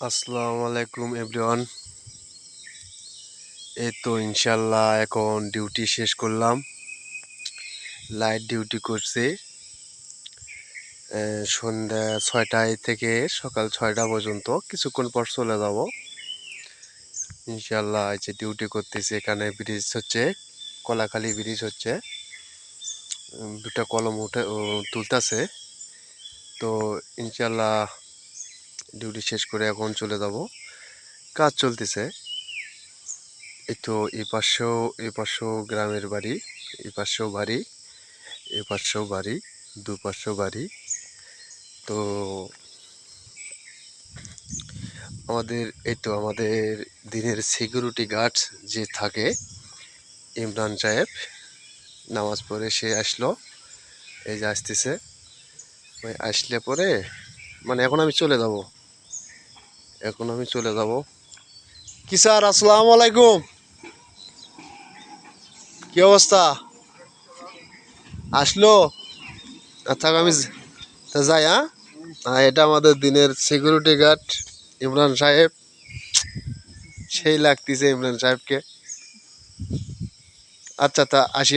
আসসালামু আলাইকুম এভরিওয়ান। এই তো ইনশাল্লাহ এখন ডিউটি শেষ করলাম। লাইট ডিউটি করছি সন্ধ্যা 6টায় থেকে সকাল 6টা পর্যন্ত। কিছুক্ষণ পর চলে যাব ইনশাল্লাহ। এই যে ডিউটি করতেছি, এখানে ব্রিজ হচ্ছে, কলাখালী ব্রিজ হচ্ছে। দুটা কলম তুলতেছে। তো ইনশাল্লাহ ডিউটি শেষ করে এখন চলে যাব। কাজ চলতেছে। এই তো এই পাশেও গ্রামের বাড়ি, এই পাশেও বাড়ি, এ পাশেও বাড়ি, দুপাশেও বাড়ি। তো আমাদের দিনের সিকিউরিটি গার্ড যে থাকে, ইমরান সাহেব, নামাজ পড়ে সে আসলো। এই যে আসতেছে, ওই আসলে পরে মানে এখন আমি চলে যাব। কি স্যার, আসসালামু আলাইকুম, কি অবস্থা? আসলো? আচ্ছা আমি যাই। এটা আমাদের দিনের সিকিউরিটি গার্ড ইমরান সাহেব। সেই লাগতেছে ইমরান সাহেবকে। আচ্ছা তা আসি।